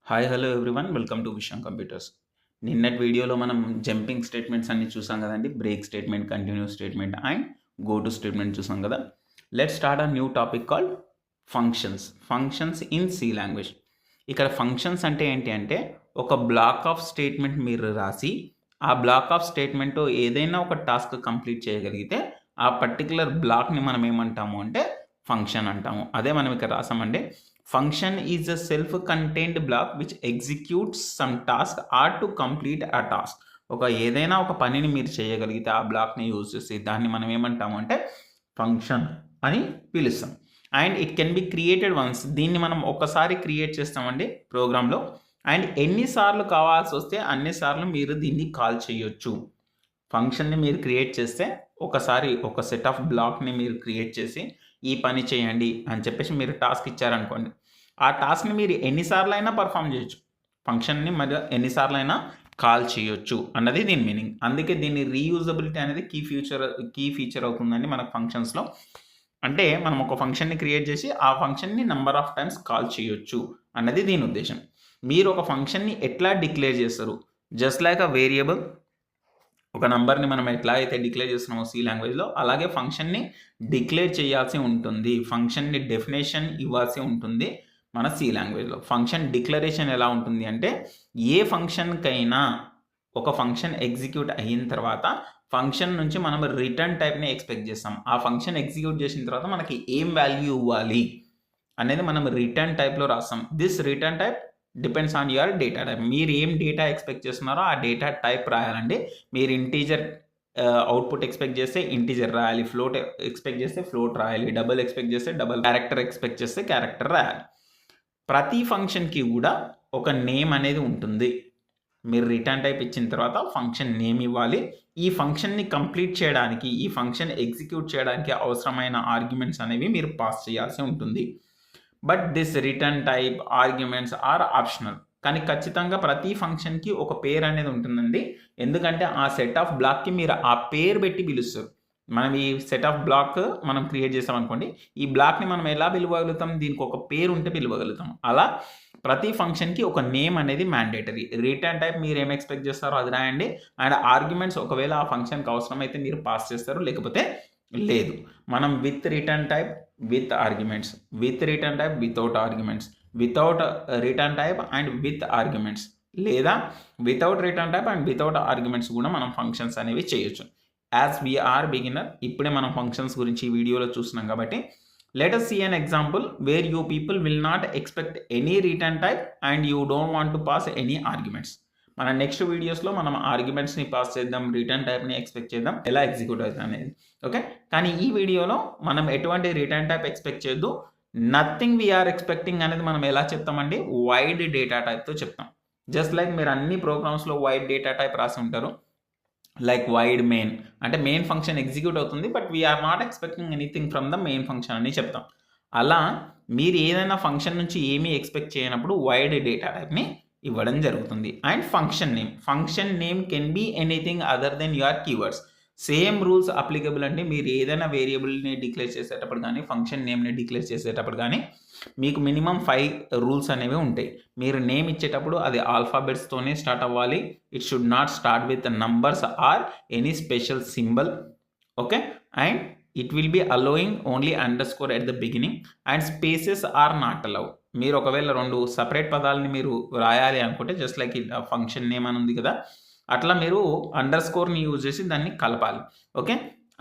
Hi hello everyone welcome to విషయం computers. నిన్నటి వీడియోలో మనం జంపింగ్ స్టేట్మెంట్స్ అన్ని చూసాం కదండి. Break statement, continue statement and go to statement చూసాం కదా. Let start a new topic called functions in C language. ఇక్కడ ఫంక్షన్స్ అంటే ఏంటి అంటే ఒక బ్లాక్ ఆఫ్ స్టేట్మెంట్ మీరు రాసి ఆ బ్లాక్ ఆఫ్ స్టేట్మెంట్ ఏదైనా ఒక టాస్క్ కంప్లీట్ చేయగలిగితే ఆ పర్టికులర్ బ్లాక్ని మనం ఏమంటాము అంటే ఫంక్షన్ అంటాము. అదే మనం ఇక్కడ రాసామండి. Function is a self contained block which executes some task or to complete a task. ఏదైనా ఒక పనిని మీరు చేయగలిగితే ఆ బ్లాక్ని యూజ్ చేసి దాన్ని మనం ఏమంటాము అంటే ఫంక్షన్ అని పిలుస్తాం. And it can be created once. దీన్ని మనం ఒకసారి క్రియేట్ చేస్తామండి ప్రోగ్రాంలో. అండ్ ఎన్నిసార్లు కావాల్సి వస్తే అన్నిసార్లు మీరు దీన్ని కాల్ చేయొచ్చు. ఫంక్షన్ని మీరు క్రియేట్ చేస్తే ఒకసారి ఒక సెట్ ఆఫ్ బ్లాక్ని మీరు క్రియేట్ చేసి ఈ పని చేయండి అని చెప్పేసి మీరు టాస్క్ ఇచ్చారనుకోండి, ఆ టాస్క్ని మీరు ఎన్నిసార్లు అయినా పర్ఫామ్ చేయొచ్చు. ఫంక్షన్ని మరి ఎన్నిసార్లు అయినా కాల్ చేయొచ్చు అన్నది దీని మీనింగ్. అందుకే దీన్ని రీయూజబిలిటీ అనేది కీ ఫీచర్ అవుతుందండి మనకు ఫంక్షన్స్లో. అంటే మనం ఒక ఫంక్షన్ని క్రియేట్ చేసి ఆ ఫంక్షన్ని నెంబర్ ఆఫ్ టైమ్స్ కాల్ చేయొచ్చు అన్నది దీని ఉద్దేశం. మీరు ఒక ఫంక్షన్ని ఎట్లా డిక్లేర్ చేస్తారు? Just like a variable. ఒక నంబర్ని మనం ఎట్లా అయితే డిక్లేర్ చేస్తున్నామో సి లాంగ్వేజ్లో, అలాగే ఫంక్షన్ని డిక్లేర్ చేయాల్సి ఉంటుంది. ఫంక్షన్ని డెఫినేషన్ ఇవ్వాల్సి ఉంటుంది మన సి లాంగ్వేజ్లో. ఫంక్షన్ డిక్లరేషన్ ఎలా ఉంటుంది అంటే, ఏ ఫంక్షన్కైనా ఒక ఫంక్షన్ ఎగ్జిక్యూట్ అయిన తర్వాత ఫంక్షన్ నుంచి మనం రిటర్న్ టైప్ని ఎక్స్పెక్ట్ చేస్తాం. ఆ ఫంక్షన్ ఎగ్జిక్యూట్ చేసిన తర్వాత మనకి ఏం వాల్యూ ఇవ్వాలి అనేది మనం రిటర్న్ టైప్లో రాస్తాం. This return type depends on your data type. మీరు ఏం డేటా ఎక్స్పెక్ట్ చేస్తున్నారో ఆ డేటా టైప్ రాయాలండి. మీరు ఇంటీజర్ అవుట్పుట్ ఎక్స్పెక్ట్ చేస్తే ఇంటీజర్ రాయాలి, ఫ్లోట్ ఎక్స్పెక్ట్ చేస్తే ఫ్లోట్ రాయాలి, డబుల్ ఎక్స్పెక్ట్ చేస్తే డబుల్, క్యారెక్టర్ ఎక్స్పెక్ట్ చేస్తే క్యారెక్టర్ రాయాలి. ప్రతి ఫంక్షన్కి కూడా ఒక నేమ్ అనేది ఉంటుంది. మీరు రిటర్న్ టైప్ ఇచ్చిన తర్వాత ఫంక్షన్ నేమ్ ఇవ్వాలి. ఈ ఫంక్షన్ని కంప్లీట్ చేయడానికి, ఈ ఫంక్షన్ ఎగ్జిక్యూట్ చేయడానికి అవసరమైన ఆర్గ్యుమెంట్స్ అనేవి మీరు పాస్ చేయాల్సి ఉంటుంది. But this return type arguments are optional. కానీ ఖచ్చితంగా ప్రతి ఫంక్షన్కి ఒక పేరు అనేది ఉంటుందండి. ఎందుకంటే ఆ సెట్ ఆఫ్ బ్లాక్కి మీరు ఆ పేరు పెట్టి పిలుస్తారు. మనం ఈ సెట్ ఆఫ్ బ్లాక్ మనం క్రియేట్ చేస్తాం అనుకోండి, ఈ బ్లాక్ని మనం ఎలా పిలవగలుగుతాం? దీనికి ఒక పేరు ఉంటే పిలవగలుగుతాం. అలా ప్రతి ఫంక్షన్కి ఒక నేమ్ అనేది మ్యాండేటరీ. రిటర్న్ టైప్ మీరు ఏం ఎక్స్పెక్ట్ చేస్తారో అది రాయండి. అండ్ ఆర్గ్యుమెంట్స్ ఒకవేళ ఆ ఫంక్షన్కి అవసరమైతే మీరు పాస్ చేస్తారు, లేకపోతే లేదు. మనం with return type with arguments, with return type without arguments, without return type and with arguments, లేదా without return type and without arguments కూడా మనం ఫంక్షన్స్ అనేవి చేయొచ్చు. యాజ్ వీఆర్ బిగినర్, ఇప్పుడే మనం ఫంక్షన్స్ గురించి ఈ వీడియోలో చూస్తున్నాం కాబట్టి let us see an example where you people will not expect any return type and you don't want to pass any arguments. మన నెక్స్ట్ వీడియోస్లో మనం ఆర్గ్యుమెంట్స్ని పాస్ చేద్దాం, రిటర్న్ టైప్ని ఎక్స్పెక్ట్ చేద్దాం, ఎలా ఎగ్జిక్యూట్ అవుతుంది అనేది. ఓకే, కానీ ఈ వీడియోలో మనం ఎటువంటి రిటర్న్ టైప్ ఎక్స్పెక్ట్ చేయొద్దు. నథింగ్ వీఆర్ ఎక్స్పెక్టింగ్ అనేది మనం ఎలా చెప్తామండి? వైడ్ డేటా టైప్తో చెప్తాం. జస్ట్ లైక్ మీరు అన్ని ప్రోగ్రామ్స్లో వైడ్ డేటా టైప్ రాసి ఉంటారు. లైక్ వైడ్ మెయిన్ అంటే మెయిన్ ఫంక్షన్ ఎగ్జిక్యూట్ అవుతుంది, but we're not expecting anything from the main function అని చెప్తాం. అలా మీరు ఏదైనా ఫంక్షన్ నుంచి ఏమీ ఎక్స్పెక్ట్ చేయనప్పుడు వైడ్ డేటా టైప్ని ఇవ్వడం జరుగుతుంది. And function name can be anything other than your keywords. Same rules applicable అండి. మీరు ఏదైనా వేరియబుల్ని డిక్లేర్ చేసేటప్పుడు కానీ, ఫంక్షన్ నేమ్ని డిక్లేర్ చేసేటప్పుడు కానీ మీకు మినిమం 5 రూల్స్ అనేవి ఉంటాయి. మీరు నేమ్ ఇచ్చేటప్పుడు అది ఆల్ఫాబెట్స్తోనే స్టార్ట్ అవ్వాలి. It should not start with numbers or any special symbol. Okay, and it will be allowing only underscore at the beginning and spaces are not allow. మీరు ఒకవేళ 2 సపరేట్ పదాలని మీరు రాయాలి అనుకుంటే, జస్ట్ లైక్ ఫంక్షన్ నేమ్ అని ఉంది కదా, అట్లా మీరు అండర్స్కోర్ని యూజ్ చేసి దాన్ని కలపాలి. ఓకే,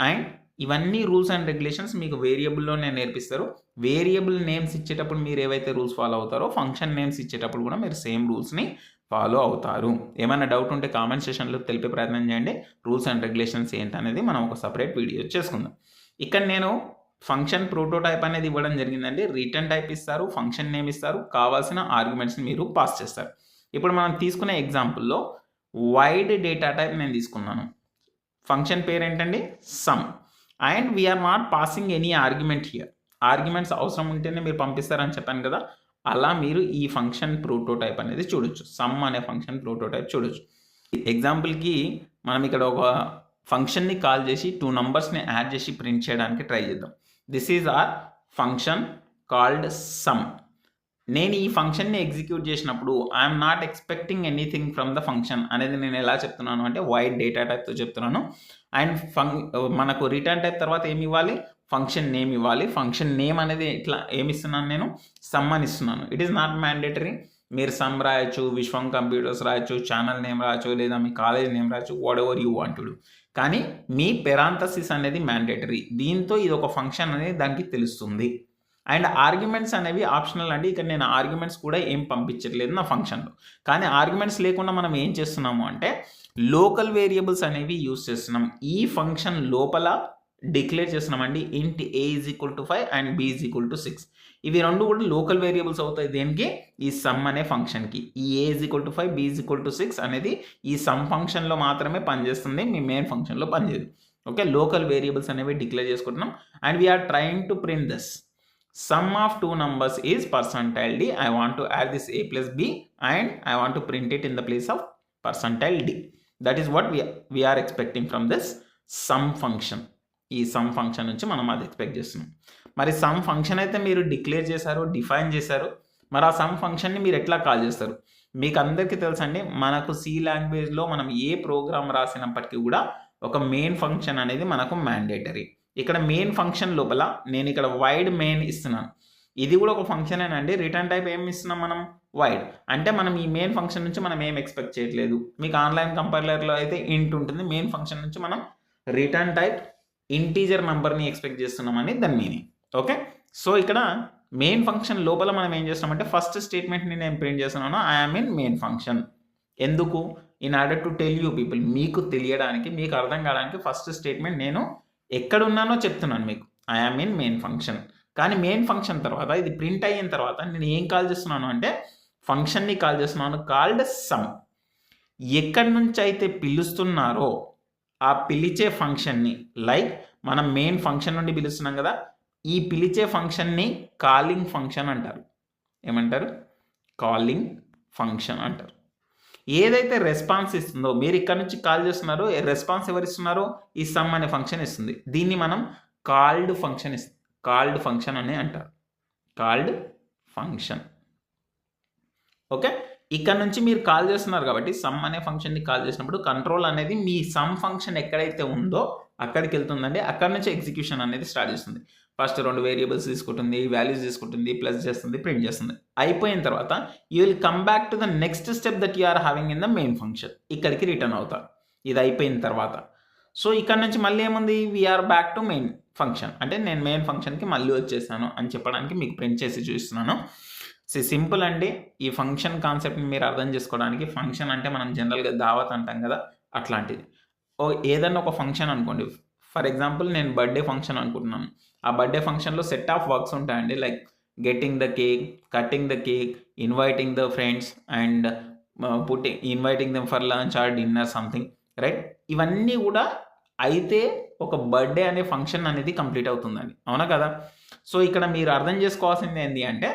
అండ్ ఇవన్నీ రూల్స్ అండ్ రెగ్యులేషన్స్ మీకు వేరియబుల్లోనే నేర్పిస్తారు. వేరియబుల్ నేమ్స్ ఇచ్చేటప్పుడు మీరు ఏవైతే రూల్స్ ఫాలో అవుతారో, ఫంక్షన్ నేమ్స్ ఇచ్చేటప్పుడు కూడా మీరు సేమ్ రూల్స్ని ఫాలో అవుతారు. ఏమైనా డౌట్ ఉంటే కామెంట్ సెషన్లో తెలిపే ప్రయత్నం చేయండి. రూల్స్ అండ్ రెగ్యులేషన్స్ ఏంటనేది మనం ఒక సపరేట్ వీడియో చేసుకుందాం. ఇక్కడ నేను ఫంక్షన్ ప్రోటోటైప్ అనేది ఇవ్వడం జరిగిందండి. రిటర్న్ టైప్ ఇస్తారు, ఫంక్షన్ నేమ్ ఇస్తారు, కావాల్సిన ఆర్గ్యుమెంట్స్ని మీరు పాస్ చేస్తారు. ఇప్పుడు మనం తీసుకునే ఎగ్జాంపుల్లో వైడ్ డేటా టైప్ నేను తీసుకున్నాను. ఫంక్షన్ పేరు ఏంటండి? Sum. And we're not passing any argument here. Arguments అవసరం ఉంటేనే మీరు పంపిస్తారని చెప్పాను కదా, అలా మీరు ఈ ఫంక్షన్ ప్రోటోటైప్ అనేది చూడొచ్చు. సమ్ అనే ఫంక్షన్ ప్రోటోటైప్ చూడొచ్చు. ఎగ్జాంపుల్కి మనం ఇక్కడ ఒక ఫంక్షన్ని కాల్ చేసి 2 నంబర్స్ని యాడ్ చేసి ప్రింట్ చేయడానికి ట్రై చేద్దాం. This is our function called sum. నేను ఈ ఫంక్షన్ని ఎగ్జిక్యూట్ చేసినప్పుడు I'm not expecting anything from the function అనేది నేను ఎలా చెప్తున్నాను అంటే వైడ్ డేటా టైప్తో చెప్తున్నాను. అండ్ మనకు రిటర్న్ టైప్ తర్వాత ఏమి ఇవ్వాలి, ఫంక్షన్ నేమ్ ఇవ్వాలి. ఫంక్షన్ నేమ్ అనేది ఇట్లా ఏమి ఇస్తున్నాను, నేను సమ్ అని ఇస్తున్నాను. It is not mandatory. మీరు సమ్ రాయొచ్చు, విశ్వం కంప్యూటర్స్ రాయొచ్చు, ఛానల్ నేమ్ రాయొచ్చు, లేదా మీ కాలేజ్ నేమ్ రాయొచ్చు, what ever you want to do. కానీ మీ పెరాంథసిస్ అనేది మ్యాండేటరీ. దీంతో ఇది ఒక ఫంక్షన్ అనేది దానికి తెలుస్తుంది. అండ్ ఆర్గ్యుమెంట్స్ అనేవి ఆప్షనల్ అండి. ఇక్కడ నేను ఆర్గ్యుమెంట్స్ కూడా ఏం పంపించట్లేదు నా ఫంక్షన్లో. కానీ ఆర్గ్యుమెంట్స్ లేకుండా మనం ఏం చేస్తున్నాము అంటే లోకల్ వేరియబుల్స్ అనేవి యూజ్ చేస్తున్నాం. ఈ ఫంక్షన్ లోపల డిక్లేర్ చేస్తున్నామండి ఇంట్ a is equal to 5 and b is equal to 6. ఇవి రెండు కూడా లోకల్ వేరియబుల్స్ అవుతాయి దేనికి, ఈ సమ్ అనే ఫంక్షన్కి. ఈ a is equal to 5 b is equal to 6 అనేది ఈ సమ్ ఫంక్షన్లో మాత్రమే పనిచేస్తుంది, మీ మెయిన్ ఫంక్షన్లో పనిచేయదు. ఓకే, లోకల్ వేరియబుల్స్ అనేవి డిక్లేర్ చేసుకుంటున్నాం. And we're trying to print this sum of two numbers is percentile d. I want to add this a plus b and I want to print it in the place of percentile d. That is what we are expecting from this sum function. ఈ sum function నుంచి మనం అది expect చేస్తున్నాం. మరి sum function అయితే మీరు declare చేశారు, define చేశారు. మరి ఆ సమ్ ఫంక్షన్ని మీరు ఎట్లా కాల్ చేస్తారు? మీకు అందరికీ తెలుసండి, మనకు సి లాంగ్వేజ్లో మనం ఏ ప్రోగ్రామ్ రాసినప్పటికీ కూడా ఒక మెయిన్ ఫంక్షన్ అనేది మనకు మ్యాండేటరీ. ఇక్కడ మెయిన్ ఫంక్షన్ లోపల నేను ఇక్కడ వైడ్ మెయిన్ ఇస్తున్నాను. ఇది కూడా ఒక ఫంక్షనేనండి. రిటర్న్ టైప్ ఏమి ఇస్తున్నాం మనం, వైడ్. అంటే మనం ఈ మెయిన్ ఫంక్షన్ నుంచి మనం ఏం ఎక్స్పెక్ట్ చేయట్లేదు. మీకు ఆన్లైన్ కంపైలర్లో అయితే ఇంట్ ఉంటుంది. మెయిన్ ఫంక్షన్ నుంచి మనం రిటర్న్ టైప్ ఇంటీజర్ నంబర్ని ఎక్స్పెక్ట్ చేస్తున్నామని దాని మీనింగ్. ఓకే, సో ఇక్కడ మెయిన్ ఫంక్షన్ లోపల మనం ఏం చేస్తున్నామంటే ఫస్ట్ స్టేట్మెంట్ని నేను ప్రింట్ చేస్తున్నాను, ఐఎమ్ ఇన్ మెయిన్ ఫంక్షన్. ఎందుకు, in order to tell you people, మీకు తెలియడానికి, మీకు అర్థం కావడానికి ఫస్ట్ స్టేట్మెంట్ నేను ఎక్కడున్నానో చెప్తున్నాను మీకు, ఐఎమ్ ఇన్ మెయిన్ ఫంక్షన్. కానీ మెయిన్ ఫంక్షన్ తర్వాత ఇది ప్రింట్ అయిన తర్వాత నేను ఏం కాల్ చేస్తున్నాను అంటే ఫంక్షన్ని కాల్ చేస్తున్నాను, కాల్డ్ సమ్. ఎక్కడి నుంచి అయితే పిలుస్తున్నారో ఆ పిలిచే ఫంక్షన్ని, లైక్ మనం మెయిన్ ఫంక్షన్ నుండి పిలుస్తున్నాం కదా, ఈ పిలిచే ఫంక్షన్ని కాలింగ్ ఫంక్షన్ అంటారు. ఏమంటారు, కాలింగ్ ఫంక్షన్ అంటారు. ఏదైతే రెస్పాన్స్ ఇస్తుందో, మీరు ఇక్కడ నుంచి కాల్ చేస్తున్నారో రెస్పాన్స్ ఎవరు ఇస్తున్నారో ఈ సమ్ అనే ఫంక్షన్ ఇస్తుంది. దీన్ని మనం కాల్డ్ ఫంక్షన్ అని అంటారు, కాల్డ్ ఫంక్షన్. ఓకే, ఇక్కడ నుంచి మీరు కాల్ చేస్తున్నారు కాబట్టి సమ్ అనే ఫంక్షన్ని కాల్ చేసినప్పుడు కంట్రోల్ అనేది మీ సమ్ ఫంక్షన్ ఎక్కడైతే ఉందో అక్కడికి వెళ్తుందండి. అక్కడ నుంచి ఎగ్జిక్యూషన్ అనేది స్టార్ట్ చేస్తుంది. ఫస్ట్ 2 వేరియబుల్స్ తీసుకుంటుంది, వాల్యూస్ తీసుకుంటుంది, ప్లస్ చేస్తుంది, ప్రింట్ చేస్తుంది. అయిపోయిన తర్వాత you will come back to the next step that you are having in the main function. ఇక్కడికి రిటర్న్ అవుతారు ఇది అయిపోయిన తర్వాత. సో ఇక్కడ నుంచి మళ్ళీ ఏముంది, we're back to main function. అంటే నేను మెయిన్ ఫంక్షన్కి మళ్ళీ వచ్చేసాను అని చెప్పడానికి మీకు ప్రింట్ చేసి చూపిస్తున్నాను. సింపుల్ అండి. ఈ ఫంక్షన్ కాన్సెప్ట్ని మీరు అర్థం చేసుకోవడానికి, ఫంక్షన్ అంటే మనం జనరల్గా దావత్ అంటాం కదా, అట్లాంటిది. ఏదన్నా ఒక ఫంక్షన్ అనుకోండి. ఫర్ ఎగ్జాంపుల్ నేను బర్త్డే ఫంక్షన్ అనుకుంటున్నాను. ఆ బర్త్డే ఫంక్షన్లో సెట్ ఆఫ్ వర్క్స్ ఉంటాయండి, like getting the cake, cutting the cake, inviting the friends and inviting them for lunch or dinner something, right? ఇవన్నీ కూడా అయితే ఒక బర్త్డే అనే ఫంక్షన్ అనేది కంప్లీట్ అవుతుందండి, అవునా కదా? సో ఇక్కడ మీరు అర్థం చేసుకోవాల్సింది ఏంటి అంటే,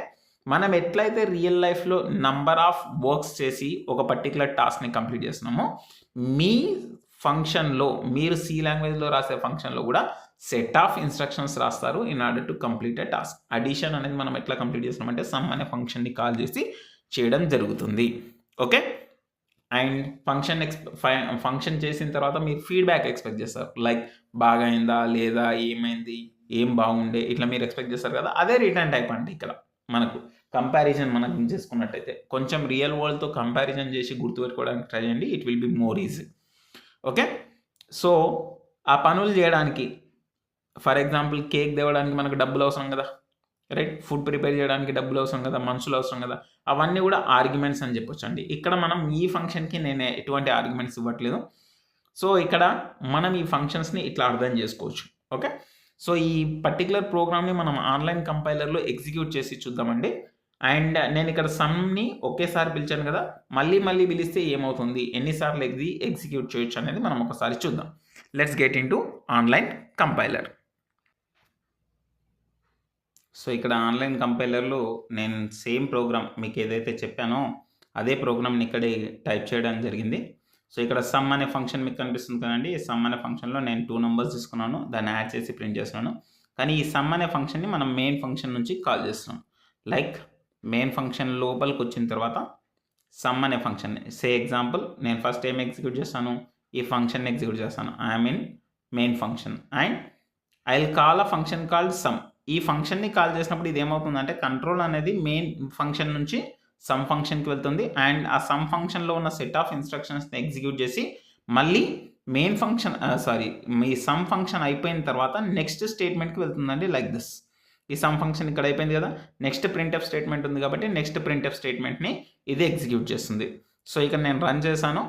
మనం ఎట్లయితే రియల్ లైఫ్లో నంబర్ ఆఫ్ వర్క్స్ చేసి ఒక పర్టికులర్ టాస్క్ని కంప్లీట్ చేస్తున్నామో, మీ ఫంక్షన్లో మీరు సి లాంగ్వేజ్లో రాసే ఫంక్షన్లో కూడా సెట్ ఆఫ్ ఇన్స్ట్రక్షన్స్ రాస్తారు in order to complete a task. Addition అనేది మనం ఎట్లా కంప్లీట్ చేస్తున్నామంటే సమ్ అనే ఫంక్షన్ని కాల్ చేసి చేయడం జరుగుతుంది. ఓకే, అండ్ ఫంక్షన్ చేసిన తర్వాత మీరు ఫీడ్బ్యాక్ ఎక్స్పెక్ట్ చేస్తారు, లైక్ బాగా అయిందా లేదా, ఏమైంది, ఏం బాగుండే, ఇట్లా మీరు ఎక్స్పెక్ట్ చేస్తారు కదా. అదే రిటర్న్ టైప్ అంటే ఇక్కడ మనకు కంపారిజన్ మనం చేసుకున్నట్టయితే కొంచెం రియల్ వరల్డ్తో కంపారిజన్ చేసి గుర్తుపెట్టుకోవడానికి ట్రై చేయండి, it will be more easy. Okay, so ఆ పనులు చేయడానికి, ఫర్ ఎగ్జాంపుల్ కేక్ తేవడానికి మనకు డబ్బులు అవసరం కదా, రైట్? ఫుడ్ ప్రిపేర్ చేయడానికి డబ్బులు అవసరం కదా, మనుషులు అవసరం కదా, అవన్నీ కూడా ఆర్గ్యుమెంట్స్ అని చెప్పొచ్చు అండి. ఇక్కడ మనం ఈ ఫంక్షన్కి నేను ఎటువంటి ఆర్గ్యుమెంట్స్ ఇవ్వట్లేదు. సో ఇక్కడ మనం ఈ ఫంక్షన్స్ని ఇట్లా అర్థం చేసుకోవచ్చు. ఓకే, సో ఈ పర్టికులర్ ప్రోగ్రామ్ని మనం ఆన్లైన్ కంపైలర్లో ఎగ్జిక్యూట్ చేసి చూద్దామండి. అండ్ నేను ఇక్కడ సమ్ని ఒకేసారి పిలిచాను కదా, మళ్ళీ పిలిస్తే ఏమవుతుంది, ఎన్నిసార్లు ఎగ్జిక్యూట్ చేయొచ్చు అనేది మనం ఒకసారి చూద్దాం. Let's get in to online compiler. So ఇక్కడ ఆన్లైన్ కంపైలర్లో నేను సేమ్ ప్రోగ్రామ్ మీకు ఏదైతే చెప్పానో అదే ప్రోగ్రామ్ని ఇక్కడే టైప్ చేయడం జరిగింది. సో ఇక్కడ సమ్ అనే ఫంక్షన్ మీకు కనిపిస్తుంది కదండి. ఈ సమ్ అనే ఫంక్షన్లో నేను 2 numbers తీసుకున్నాను, దాన్ని యాడ్ చేసి ప్రింట్ చేస్తున్నాను. కానీ ఈ సమ్ అనే ఫంక్షన్ని మనం మెయిన్ ఫంక్షన్ నుంచి కాల్ చేస్తున్నాం. లైక్ మెయిన్ ఫంక్షన్ లోపలికి వచ్చిన తర్వాత సమ్ అనే ఫంక్షన్, సే ఎగ్జాంపుల్ నేను ఫస్ట్ ఏం ఎగ్జిక్యూట్ చేస్తాను, ఈ ఫంక్షన్ ఎగ్జిక్యూట్ చేస్తాను. I'm in main function and I will call a function called some. ఈ ఫంక్షన్ని కాల్ చేసినప్పుడు ఇది ఏమవుతుందంటే కంట్రోల్ అనేది మెయిన్ ఫంక్షన్ నుంచి సమ్ ఫంక్షన్కి వెళ్తుంది అండ్ ఆ సమ్ ఫంక్షన్లో ఉన్న సెట్ ఆఫ్ ఇన్స్ట్రక్షన్స్ని ఎగ్జిక్యూట్ చేసి మళ్ళీ main function me sum function అయిపోయిన తర్వాత నెక్స్ట్ స్టేట్మెంట్కి వెళ్తుందండి. లైక్ దిస్, ఈ సమ్ ఫంక్షన్ ఇక్కడ అయిపోయింది కదా, నెక్స్ట్ ప్రింట్ఎఫ్ స్టేట్మెంట్ ఉంది కాబట్టి నెక్స్ట్ ప్రింట్ఎఫ్ స్టేట్మెంట్ని ఇది ఎగ్జిక్యూట్ చేస్తుంది. సో ఇక్కడ నేను రన్ చేశాను.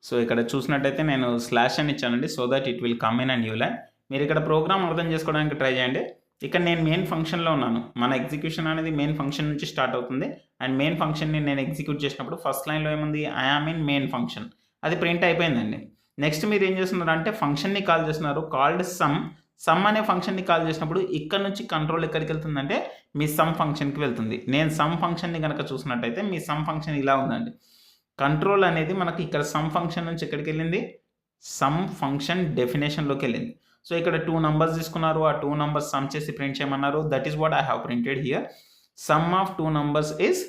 సో ఇక్కడ చూసినట్టయితే నేను స్లాష్ అని ఇచ్చానండి, so that it will come in and new line. మీరు ఇక్కడ ప్రోగ్రామ్ అర్థం చేసుకోవడానికి ట్రై చేయండి. ఇక్కడ నేను మెయిన్ ఫంక్షన్లో ఉన్నాను. మన ఎగ్జిక్యూషన్ అనేది మెయిన్ ఫంక్షన్ నుంచి స్టార్ట్ అవుతుంది అండ్ మెయిన్ ఫంక్షన్ని నేను ఎగ్జిక్యూట్ చేసినప్పుడు ఫస్ట్ లైన్లో ఏముంది, I am in main function, అది ప్రింట్ అయిపోయిందండి. నెక్స్ట్ మీరు ఏం చేస్తున్నారు అంటే ఫంక్షన్ని కాల్ చేస్తున్నారు కాల్డ్ సమ్. సమ్ అనే ఫంక్షన్ని కాల్ చేసినప్పుడు ఇక్కడ నుంచి కంట్రోల్ ఎక్కడికి వెళ్తుందంటే మీ సమ్ ఫంక్షన్కి వెళ్తుంది. నేను సమ్ ఫంక్షన్ని కనుక చూసినట్టయితే మీ సమ్ ఫంక్షన్ ఇలా ఉందండి. కంట్రోల్ అనేది మనకి ఇక్కడ సమ్ ఫంక్షన్ నుంచి ఎక్కడికి వెళ్ళింది, సమ్ ఫంక్షన్ డెఫినేషన్లోకి వెళ్ళింది. సో ఇక్కడ 2 numbers తీసుకున్నారు, ఆ 2 numbers సమ్ చేసి ప్రింట్ చేయమన్నారు. That is what I have printed here. Some of 2 numbers is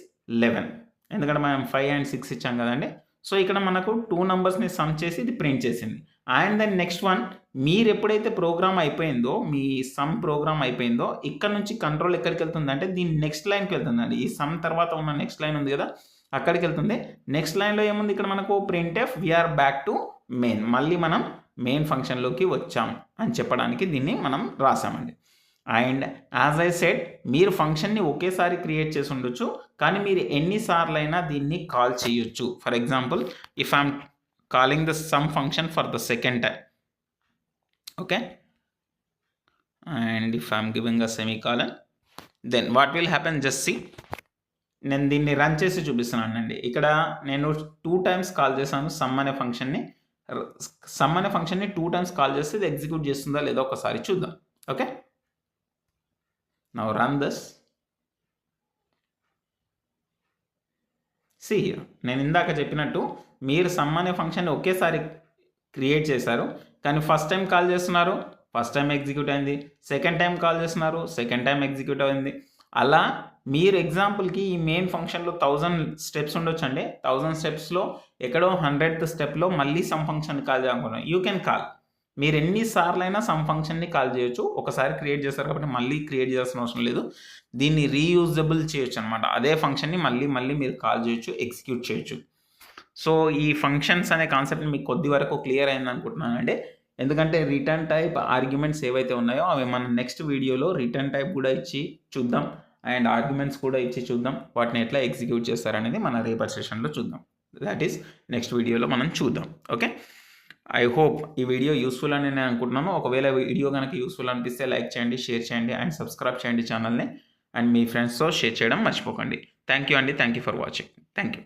11, ఎందుకంటే మనం 5 and 6 ఇచ్చాం కదండి. సో ఇక్కడ మనకు 2 numbersని సమ్ చేసి ఇది ప్రింట్ చేసింది. అండ్ దెన్ నెక్స్ట్ వన్, మీరు ఎప్పుడైతే ప్రోగ్రామ్ అయిపోయిందో, మీ సమ్ ప్రోగ్రామ్ అయిపోయిందో ఇక్కడ నుంచి కంట్రోల్ ఎక్కడికి వెళ్తుందంటే దీని నెక్స్ట్ లైన్కి వెళ్తుందండి. ఈ సమ్ తర్వాత ఉన్న నెక్స్ట్ లైన్ ఉంది కదా, అక్కడికి వెళ్తుంది. నెక్స్ట్ లైన్లో ఏముంది ఇక్కడ మనకు printf we're back to main, మళ్ళీ మనం మెయిన్ ఫంక్షన్లోకి వచ్చాం అని చెప్పడానికి దీన్ని మనం రాసామండి. అండ్ యాజ్ ఐ సెడ్, మీరు ఫంక్షన్ని ఒకేసారి క్రియేట్ చేసి ఉండొచ్చు, కానీ మీరు ఎన్నిసార్లు అయినా దీన్ని కాల్ చేయొచ్చు. For example, if I'm calling the sum function for the second time, okay, and if I'm giving a semicolon, then what will happen, just see. నేను దీన్ని రన్ చేసి చూపిస్తున్నానండి. ఇక్కడ నేను 2 times కాల్ చేశాను సమ్ అనే ఫంక్షన్ని. సమ్ అనే ఫంక్షన్ని 2 times కాల్ చేస్తే ఇది ఎగ్జిక్యూట్ చేస్తుందా లేదో ఒకసారి చూద్దాం. Okay, now run this. See here, నేను ఇందాక చెప్పినట్టు మీరు సమ్ అనే ఫంక్షన్ని ఒకేసారి క్రియేట్ చేశారు, కానీ ఫస్ట్ టైం కాల్ చేస్తున్నారు, ఫస్ట్ టైం ఎగ్జిక్యూట్ అయింది. సెకండ్ టైం కాల్ చేస్తున్నారు, సెకండ్ టైం ఎగ్జిక్యూట్ అయింది. అలా మీరు ఎగ్జాంపుల్కి ఈ మెయిన్ ఫంక్షన్లో 1000 steps ఉండొచ్చు అండి. 1000 stepsలో ఎక్కడో 100th stepలో మళ్ళీ సమ్ ఫంక్షన్ కాల్ చేయాలనుకున్నాను, యూ కెన్ కాల్. మీరు ఎన్నిసార్లు అయినా సమ్ ఫంక్షన్ని కాల్ చేయొచ్చు. ఒకసారి క్రియేట్ చేస్తారు కాబట్టి మళ్ళీ క్రియేట్ చేయాల్సిన అవసరం లేదు. దీన్ని రీయూజబుల్ చేయొచ్చు అనమాట. అదే ఫంక్షన్ని మళ్ళీ మళ్ళీ మీరు కాల్ చేయొచ్చు, ఎగ్జిక్యూట్ చేయొచ్చు. సో ఈ ఫంక్షన్స్ అనే కాన్సెప్ట్ మీకు కొద్ది వరకు క్లియర్ అయింది అనుకుంటున్నాను అండి. ఎందుకంటే రిటర్న్ టైప్ ఆర్గ్యుమెంట్స్ ఏవైతే ఉన్నాయో అవి మనం నెక్స్ట్ వీడియోలో రిటర్న్ టైప్ కూడా ఇచ్చి చూద్దాం అండ్ ఆర్గ్యుమెంట్స్ కూడా ఇచ్చి చూద్దాం. వాటిని ఎట్లా ఎగ్జిక్యూట్ చేస్తారనేది మన రేపటి సెషన్లో చూద్దాం. దట్ ఈస్ నెక్స్ట్ వీడియోలో మనం చూద్దాం. ఓకే, ఐ హోప్ ఈ వీడియో యూస్ఫుల్ అని నేను అనుకుంటున్నాను. ఒకవేళ వీడియో కనుక యూస్ఫుల్ అనిపిస్తే లైక్ చేయండి, షేర్ చేయండి అండ్ సబ్స్క్రైబ్ చేయండి ఛానల్ని. అండ్ మీ ఫ్రెండ్స్తో షేర్ చేయడం మర్చిపోకండి. థ్యాంక్ యూ అండి, thank you for watching. Thank you.